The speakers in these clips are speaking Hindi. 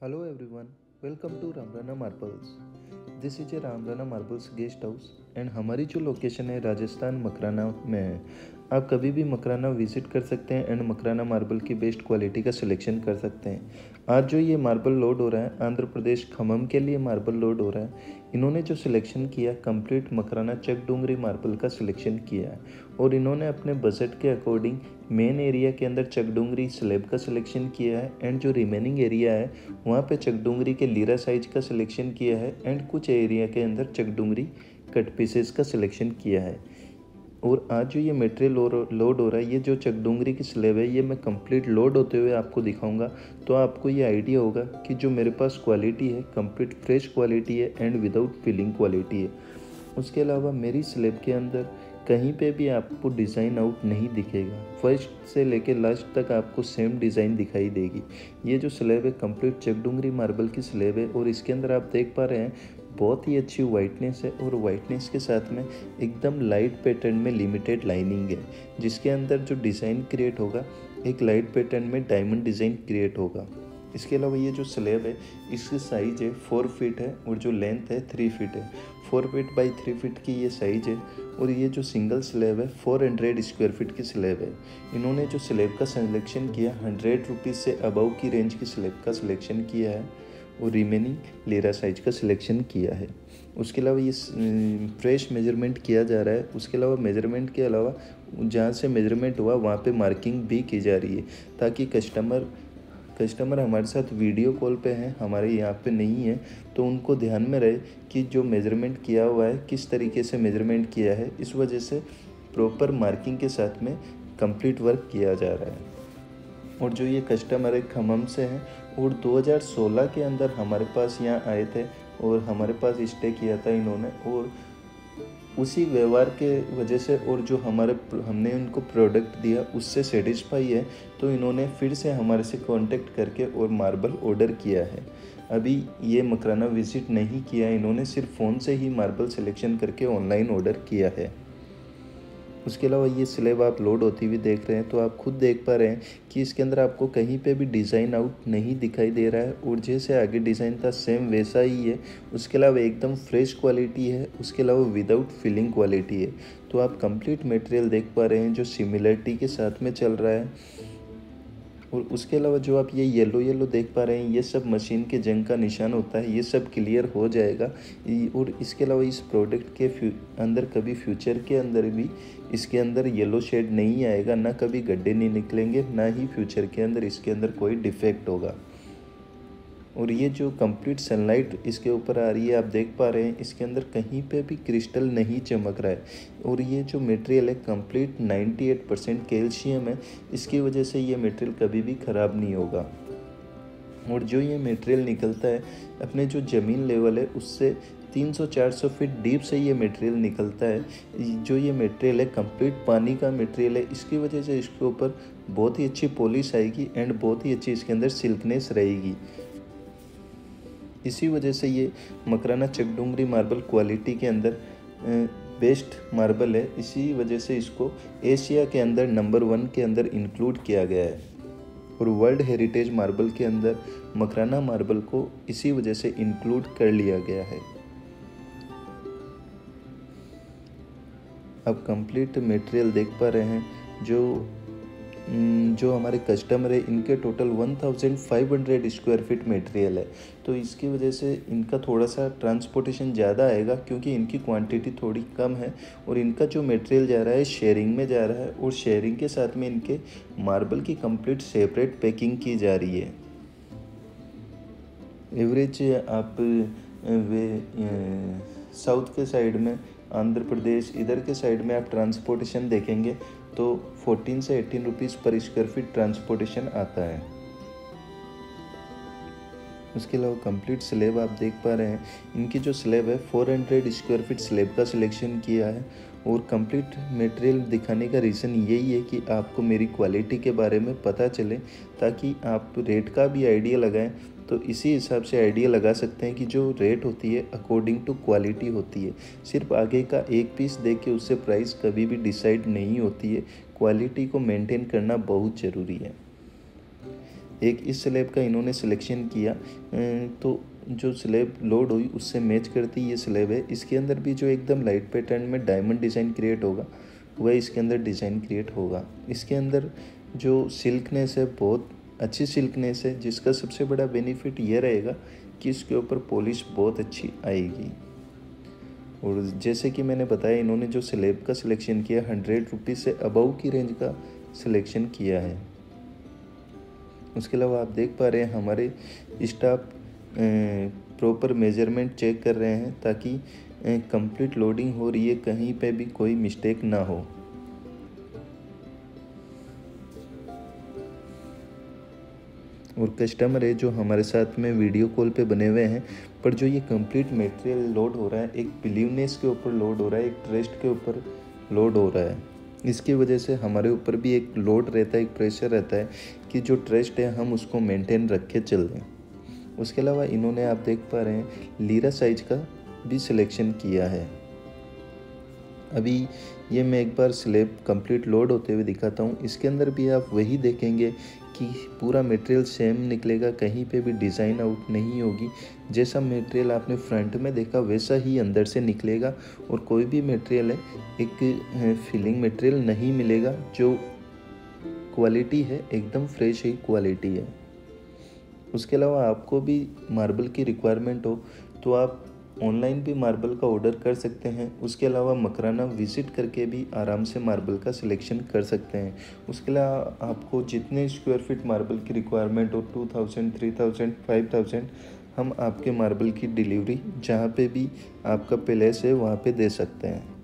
Hello everyone, welcome to Ramrana Marbles. This is a Ramrana Marbles guest house and हमारी जो लोकेशन है राजस्थान मकराना में है। आप कभी भी मकराना विजिट कर सकते हैं एंड मकराना मार्बल की बेस्ट क्वालिटी का सिलेक्शन कर सकते हैं। आज जो ये मार्बल लोड हो रहा है आंध्र प्रदेश खम्मम के लिए मार्बल लोड हो रहा है। इन्होंने जो सिलेक्शन किया कंप्लीट मकराना चकडूंगरी मार्बल का सिलेक्शन किया है और इन्होंने अपने बजट के अकॉर्डिंग मेन एरिया के अंदर चकडूंगरी स्लैब का सिलेक्शन किया है एंड जो रिमेनिंग एरिया है वहाँ पे चकडूंगरी के लीरा साइज का सिलेक्शन किया है एंड कुछ एरिया के अंदर चकडूंगरी कट पीसेस का सिलेक्शन किया है। और आज जो ये मटेरियल लोड हो रहा है, ये जो चकडूंगरी की स्लेब है, ये मैं कंप्लीट लोड होते हुए आपको दिखाऊंगा। तो आपको ये आइडिया होगा कि जो मेरे पास क्वालिटी है कंप्लीट फ्रेश क्वालिटी है एंड विदाउट फिलिंग क्वालिटी है। उसके अलावा मेरी स्लेब के अंदर कहीं पे भी आपको डिज़ाइन आउट नहीं दिखेगा। फर्स्ट से लेके लास्ट तक आपको सेम डिज़ाइन दिखाई देगी। ये जो स्लेब है कंप्लीट चकडूंगरी मार्बल की स्लेब है और इसके अंदर आप देख पा रहे हैं बहुत ही अच्छी वाइटनेस है और वाइटनेस के साथ में एकदम लाइट पैटर्न में लिमिटेड लाइनिंग है, जिसके अंदर जो डिज़ाइन क्रिएट होगा एक लाइट पैटर्न में डायमंड डिज़ाइन क्रिएट होगा। इसके अलावा ये जो स्लैब है इसकी साइज़ है 4 फीट है और जो लेंथ है 3 फीट है। 4 फीट बाई 3 फीट की ये साइज़ है और ये जो सिंगल स्लैब है 400 स्क्वायर फीट की स्लैब है। इन्होंने जो स्लैब का सिलेक्शन किया 100 रुपीज़ से अबव की रेंज की स्लैब का सिलेक्शन किया है और रिमेनिंग लेरा साइज का सिलेक्शन किया है। उसके अलावा ये फ्रेश मेजरमेंट किया जा रहा है। उसके अलावा मेजरमेंट के अलावा जहाँ से मेजरमेंट हुआ वहाँ पे मार्किंग भी की जा रही है ताकि कस्टमर हमारे साथ वीडियो कॉल पे हैं, हमारे यहाँ पे नहीं है, तो उनको ध्यान में रहे कि जो मेजरमेंट किया हुआ है किस तरीके से मेजरमेंट किया है। इस वजह से प्रॉपर मार्किंग के साथ में कंप्लीट वर्क किया जा रहा है। और जो ये कस्टमर है खम्मम से हैं और 2016 के अंदर हमारे पास यहाँ आए थे और हमारे पास स्टे किया था इन्होंने, और उसी व्यवहार के वजह से और जो हमने उनको प्रोडक्ट दिया उससे सेटिस्फाई है, तो इन्होंने फिर से हमारे से कांटेक्ट करके और मार्बल ऑर्डर किया है। अभी ये मकराना विजिट नहीं किया, इन्होंने सिर्फ फ़ोन से ही मार्बल सिलेक्शन करके ऑनलाइन ऑर्डर किया है। उसके अलावा ये स्लेब आप लोड होती हुई देख रहे हैं तो आप खुद देख पा रहे हैं कि इसके अंदर आपको कहीं पे भी डिज़ाइन आउट नहीं दिखाई दे रहा है और जैसे आगे डिज़ाइन था सेम वैसा ही है। उसके अलावा एकदम फ्रेश क्वालिटी है, उसके अलावा विदाउट फिलिंग क्वालिटी है। तो आप कंप्लीट मटेरियल देख पा रहे हैं जो सिमिलरिटी के साथ में चल रहा है। और उसके अलावा जो आप ये येलो देख पा रहे हैं ये सब मशीन के जंग का निशान होता है, ये सब क्लियर हो जाएगा। और इसके अलावा इस प्रोडक्ट के अंदर कभी फ्यूचर के अंदर भी इसके अंदर येलो शेड नहीं आएगा, ना कभी गड्ढे नहीं निकलेंगे, ना ही फ्यूचर के अंदर इसके अंदर कोई डिफेक्ट होगा। और ये जो कंप्लीट सनलाइट इसके ऊपर आ रही है आप देख पा रहे हैं इसके अंदर कहीं पे भी क्रिस्टल नहीं चमक रहा है। और ये जो मटेरियल है कंप्लीट 98% कैल्शियम है, इसकी वजह से ये मटेरियल कभी भी ख़राब नहीं होगा। और जो ये मटेरियल निकलता है अपने जो ज़मीन लेवल है उससे 300-400 फीट डीप से ये मटेरियल निकलता है। जो ये मटेरियल है कंप्लीट पानी का मटेरियल है, इसकी वजह से इसके ऊपर बहुत ही अच्छी पॉलिश आएगी एंड बहुत ही अच्छी इसके अंदर सिल्कनेस रहेगी। इसी वजह से ये मकराना चकडूंगरी मार्बल क्वालिटी के अंदर बेस्ट मार्बल है। इसी वजह से इसको एशिया के अंदर नंबर 1 के अंदर इंक्लूड किया गया है और वर्ल्ड हेरिटेज मार्बल के अंदर मकराना मार्बल को इसी वजह से इंक्लूड कर लिया गया है। अब कंप्लीट मटेरियल देख पा रहे हैं जो हमारे कस्टमर है इनके टोटल 1500 स्क्वायर फीट मटेरियल है, तो इसकी वजह से इनका थोड़ा सा ट्रांसपोर्टेशन ज़्यादा आएगा क्योंकि इनकी क्वांटिटी थोड़ी कम है और इनका जो मटेरियल जा रहा है शेयरिंग में जा रहा है और शेयरिंग के साथ में इनके मार्बल की कंप्लीट सेपरेट पैकिंग की जा रही है। एवरेज आप साउथ के साइड में आंध्र प्रदेश इधर के साइड में आप ट्रांसपोर्टेशन देखेंगे तो 14 से 18 रुपीज़ पर स्क्वायर फीट ट्रांसपोर्टेशन आता है। उसके अलावा कंप्लीट स्लेब आप देख पा रहे हैं इनकी जो स्लेब है 400 स्क्वायर फीट स्लेब का सिलेक्शन किया है। और कंप्लीट मटेरियल दिखाने का रीज़न यही है कि आपको मेरी क्वालिटी के बारे में पता चले ताकि आप रेट का भी आइडिया लगाएं। तो इसी हिसाब से आइडिया लगा सकते हैं कि जो रेट होती है अकॉर्डिंग टू क्वालिटी होती है। सिर्फ आगे का एक पीस देख के उससे प्राइस कभी भी डिसाइड नहीं होती है, क्वालिटी को मेंटेन करना बहुत ज़रूरी है। एक इस स्लैब का इन्होंने सिलेक्शन किया, तो जो स्लैब लोड हुई उससे मैच करती ये स्लैब है। इसके अंदर भी जो एकदम लाइट पैटर्न में डायमंड डिज़ाइन क्रिएट होगा वह इसके अंदर डिज़ाइन क्रिएट होगा। इसके अंदर जो सिल्कनेस है बहुत अच्छी सिल्कनेस है, जिसका सबसे बड़ा बेनिफिट ये रहेगा कि इसके ऊपर पॉलिश बहुत अच्छी आएगी। और जैसे कि मैंने बताया इन्होंने जो स्लैब का सिलेक्शन किया 100 रुपीज़ से अबव की रेंज का सिलेक्शन किया है। उसके अलावा आप देख पा रहे हैं हमारे स्टाफ प्रॉपर मेजरमेंट चेक कर रहे हैं ताकि कंप्लीट लोडिंग हो रही है, कहीं पे भी कोई मिस्टेक ना हो। और कस्टमर है जो हमारे साथ में वीडियो कॉल पे बने हुए हैं, पर जो ये कंप्लीट मटेरियल लोड हो रहा है एक बिलीवनेस के ऊपर लोड हो रहा है, एक ट्रस्ट के ऊपर लोड हो रहा है। इसकी वजह से हमारे ऊपर भी एक लोड रहता है, एक प्रेशर रहता है कि जो ट्रस्ट है हम उसको मेंटेन रख के चल दें। उसके अलावा इन्होंने आप देख पा रहे हैं लीरा साइज का भी सिलेक्शन किया है। अभी ये मैं एक बार स्लैब कंप्लीट लोड होते हुए दिखाता हूँ। इसके अंदर भी आप वही देखेंगे कि पूरा मटेरियल सेम निकलेगा, कहीं पे भी डिज़ाइन आउट नहीं होगी। जैसा मटेरियल आपने फ्रंट में देखा वैसा ही अंदर से निकलेगा और कोई भी मटेरियल है एक फिलिंग मटेरियल नहीं मिलेगा। जो क्वालिटी है एकदम फ्रेश ही क्वालिटी है। उसके अलावा आपको भी मार्बल की रिक्वायरमेंट हो तो आप ऑनलाइन भी मार्बल का ऑर्डर कर सकते हैं। उसके अलावा मकराना विज़िट करके भी आराम से मार्बल का सिलेक्शन कर सकते हैं। उसके अलावा आपको जितने स्क्वायर फीट मार्बल की रिक्वायरमेंट हो 2000, 3000, 5000 हम आपके मार्बल की डिलीवरी जहाँ पे भी आपका पैलेस है वहाँ पे दे सकते हैं।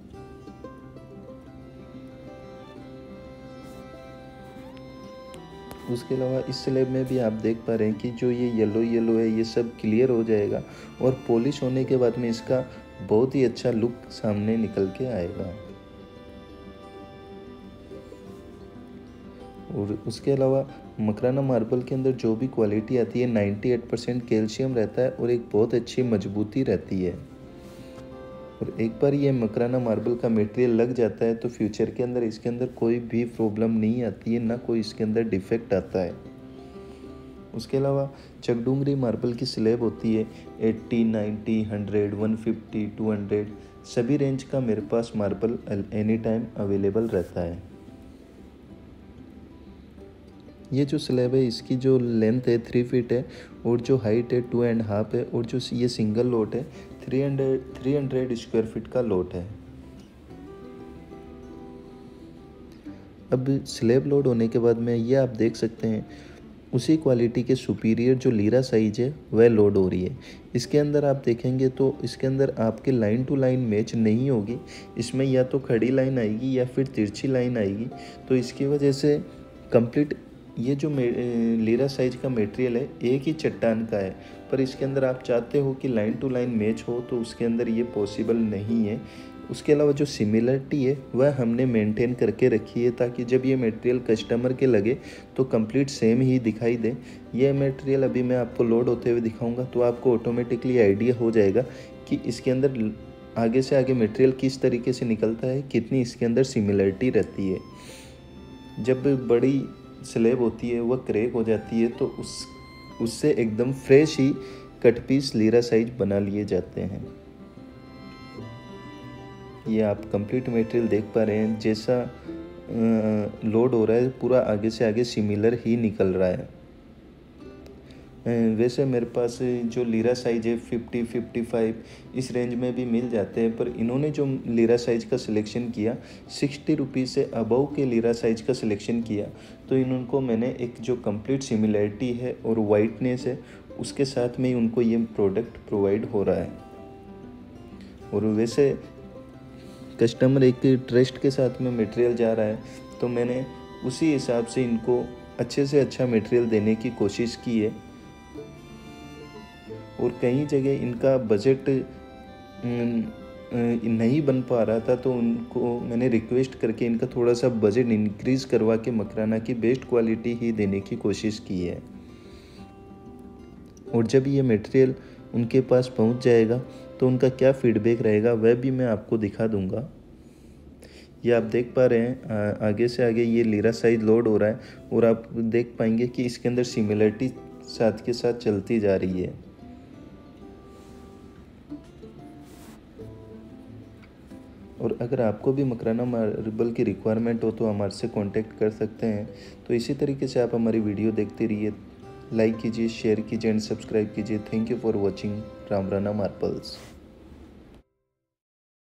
उसके अलावा इस स्लैब में भी आप देख पा रहे हैं कि जो ये येलो है ये सब क्लियर हो जाएगा और पॉलिश होने के बाद में इसका बहुत ही अच्छा लुक सामने निकल के आएगा। और उसके अलावा मकराना मार्बल के अंदर जो भी क्वालिटी आती है 98% कैल्शियम रहता है और एक बहुत अच्छी मजबूती रहती है। और एक बार ये मकराना मार्बल का मटेरियल लग जाता है तो फ्यूचर के अंदर इसके अंदर कोई भी प्रॉब्लम नहीं आती है, ना कोई इसके अंदर डिफेक्ट आता है। उसके अलावा चकडूंगरी मार्बल की स्लैब होती है 80, 90, 100, 150, 200 सभी रेंज का मेरे पास मार्बल एनी टाइम अवेलेबल रहता है। ये जो स्लैब है इसकी जो लेंथ है 3 फीट है और जो हाइट है 2.5 है और जो ये सिंगल लोट है 300 स्क्वायर फीट का लोट है। अब स्लैब लोड होने के बाद में ये आप देख सकते हैं उसी क्वालिटी के सुपीरियर जो लीरा साइज है वह लोड हो रही है। इसके अंदर आप देखेंगे तो इसके अंदर आपके लाइन टू लाइन मैच नहीं होगी, इसमें या तो खड़ी लाइन आएगी या फिर तिरछी लाइन आएगी। तो इसकी वजह से कंप्लीट ये जो लीरा साइज का मटेरियल है एक ही चट्टान का है, पर इसके अंदर आप चाहते हो कि लाइन टू लाइन मैच हो तो उसके अंदर ये पॉसिबल नहीं है। उसके अलावा जो सिमिलरिटी है वह हमने मेंटेन करके रखी है ताकि जब ये मटेरियल कस्टमर के लगे तो कंप्लीट सेम ही दिखाई दे। ये मटेरियल अभी मैं आपको लोड होते हुए दिखाऊंगा तो आपको ऑटोमेटिकली आइडिया हो जाएगा कि इसके अंदर आगे से आगे मटेरियल किस तरीके से निकलता है, कितनी इसके अंदर सिमिलरिटी रहती है। जब बड़ी स्लैब होती है वह क्रैक हो जाती है तो उससे एकदम फ्रेश ही कट पीस लीरा साइज बना लिए जाते हैं। ये आप कंप्लीट मटेरियल देख पा रहे हैं, जैसा लोड हो रहा है पूरा आगे से आगे सिमिलर ही निकल रहा है। वैसे मेरे पास जो लीरा साइज है 50, 55 इस रेंज में भी मिल जाते हैं, पर इन्होंने जो लीरा साइज का सिलेक्शन किया 60 रुपीज़ से अबव के लीरा साइज का सिलेक्शन किया, तो इनको मैंने एक जो कंप्लीट सिमिलरिटी है और वाइटनेस है उसके साथ में ही उनको ये प्रोडक्ट प्रोवाइड हो रहा है। और वैसे कस्टमर एक ट्रस्ट के साथ में मटेरियल जा रहा है तो मैंने उसी हिसाब से इनको अच्छे से अच्छा मटेरियल देने की कोशिश की है। और कई जगह इनका बजट नहीं बन पा रहा था तो उनको मैंने रिक्वेस्ट करके इनका थोड़ा सा बजट इंक्रीज़ करवा के मकराना की बेस्ट क्वालिटी ही देने की कोशिश की है। और जब ये मटेरियल उनके पास पहुंच जाएगा तो उनका क्या फीडबैक रहेगा वह भी मैं आपको दिखा दूंगा। ये आप देख पा रहे हैं आगे से आगे ये लीरा साइज लोड हो रहा है और आप देख पाएंगे कि इसके अंदर सिमिलरिटी साथ के साथ चलती जा रही है। और अगर आपको भी मकराना मार्बल की रिक्वायरमेंट हो तो हमारे से कांटेक्ट कर सकते हैं। तो इसी तरीके से आप हमारी वीडियो देखते रहिए, लाइक कीजिए, शेयर कीजिए एंड सब्सक्राइब कीजिए। Thank you for watching Ramrana marbles.